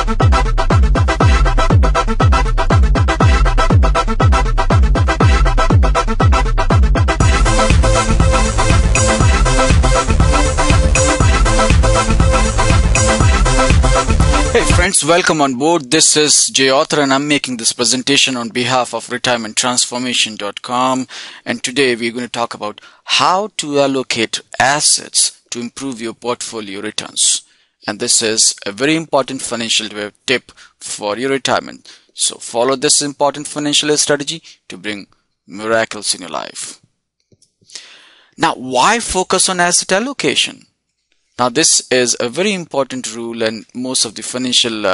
Hey friends, welcome on board. This is Jay Author and I'm making this presentation on behalf of retirementtransformation.com, and today we're going to talk about how to allocate assets to improve your portfolio returns. And this is a very important financial tip for your retirement. So follow this important financial strategy to bring miracles in your life. Now, why focus on asset allocation? Now, this is a very important rule, and most of the financial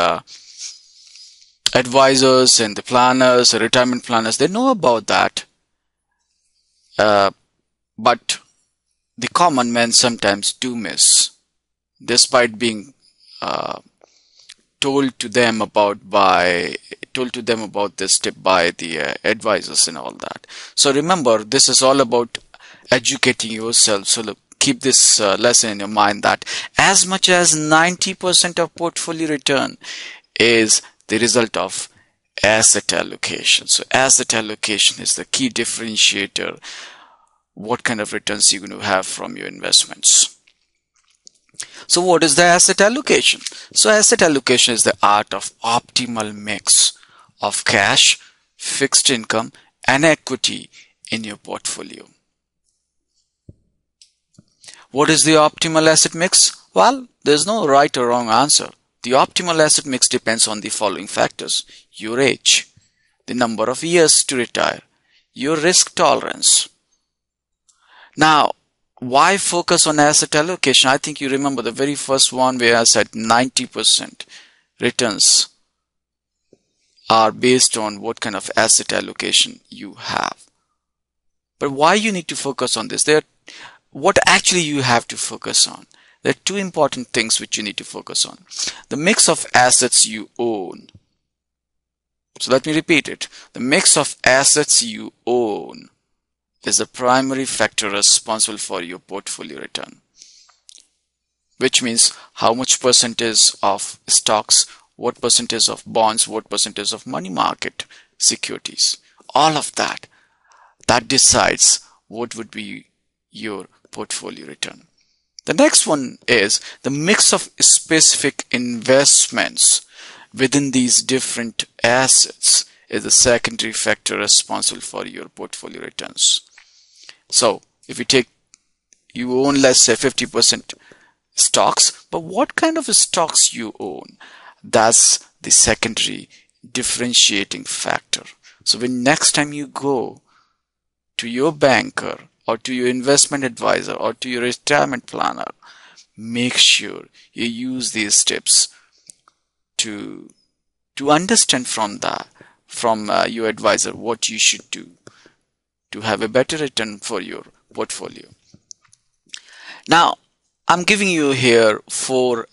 advisors and the planners, retirement planners, they know about that. But the common man sometimes do miss, despite being told to them about this tip by the advisors and all that. So remember, this is all about educating yourself. So look, keep this lesson in your mind that as much as 90% of portfolio return is the result of asset allocation. So asset allocation is the key differentiator, what kind of returns you're going to have from your investments. So what is the asset allocation? So asset allocation is the art of optimal mix of cash, fixed income, and equity in your portfolio. What is the optimal asset mix? Well, there's no right or wrong answer. The optimal asset mix depends on the following factors: your age, the number of years to retire, your risk tolerance. Now, why focus on asset allocation? I think you remember the very first one where I said 90% returns are based on what kind of asset allocation you have. But why you need to focus on this? What actually you have to focus on? There are two important things which you need to focus on. The mix of assets you own. So let me repeat it. The mix of assets you own is the primary factor responsible for your portfolio return. Which means how much percentage of stocks, what percentage of bonds, what percentage of money market securities. All of that decides what would be your portfolio return. The next one is the mix of specific investments within these different assets is the secondary factor responsible for your portfolio returns. So if you own, let's say 50% stocks, but what kind of stocks you own, that's the secondary differentiating factor. So when next time you go to your banker or to your investment advisor or to your retirement planner, make sure you use these tips to understand from your advisor what you should do to have a better return for your portfolio. Now, I'm giving you here 4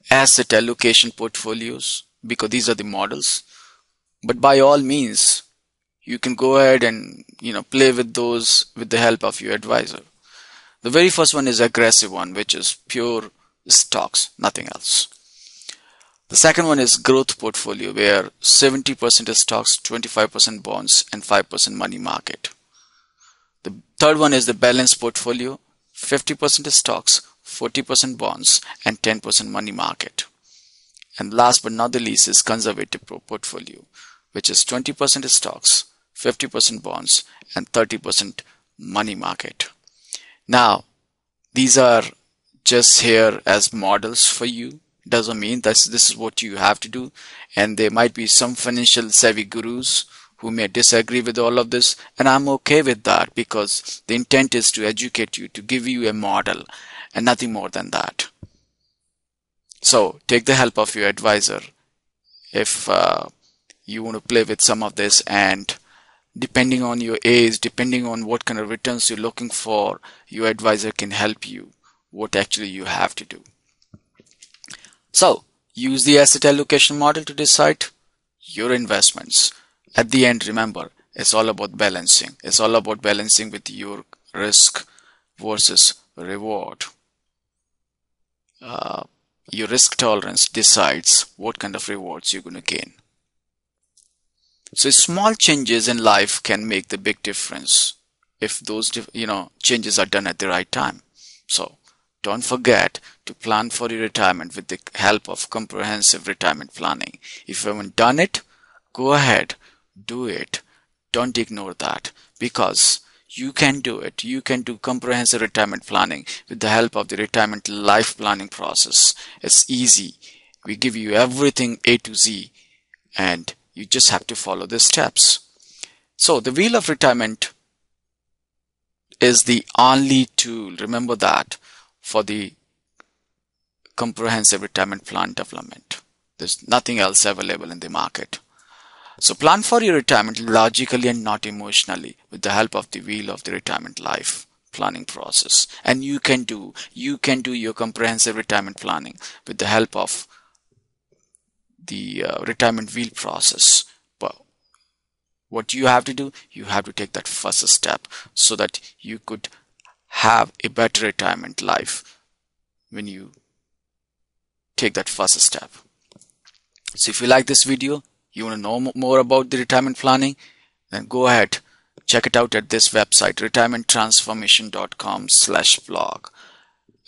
asset allocation portfolios because these are the models. But by all means, you can go ahead and play with those with the help of your advisor. The very first one is aggressive one, which is pure stocks, nothing else. The second one is growth portfolio, where 70% is stocks, 25% bonds, and 5% money market. The third one is the balanced portfolio, 50% is stocks, 40% bonds, and 10% money market. And last but not the least is conservative portfolio, which is 20% is stocks, 50% bonds, and 30% money market. Now, these are just here as models for you. Doesn't mean that this is what you have to do. And there might be some financial savvy gurus who may disagree with all of this. And I'm okay with that because the intent is to educate you, to give you a model and nothing more than that. So take the help of your advisor if you want to play with some of this, and depending on your age, depending on what kind of returns you're looking for, your advisor can help you what actually you have to do. So use the asset allocation model to decide your investments. At the end, remember, it's all about balancing. It's all about balancing with your risk versus reward. Your risk tolerance decides what kind of rewards you're going to gain. So small changes in life can make the big difference if those changes are done at the right time. So don't forget to plan for your retirement with the help of comprehensive retirement planning. If you haven't done it, go ahead, do it. Don't ignore that, because you can do it. You can do comprehensive retirement planning with the help of the retirement life planning process. It's easy. We give you everything A to Z, and you just have to follow the steps. So the wheel of retirement is the only tool, remember that, for the comprehensive retirement plan development. There's nothing else available in the market. So plan for your retirement logically and not emotionally with the help of the wheel of the retirement life planning process. And you can do your comprehensive retirement planning with the help of the retirement wheel process. But what you have to do, you have to take that first step so that you could have a better retirement life when you take that first step. So if you like this video, you want to know more about the retirement planning, then go ahead, check it out at this website, retirementtransformation.com/blog.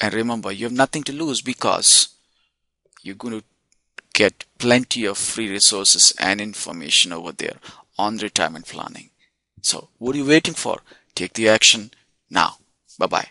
And remember, you have nothing to lose, because you're going to get plenty of free resources and information over there on retirement planning. So what are you waiting for? Take the action now. Bye-bye.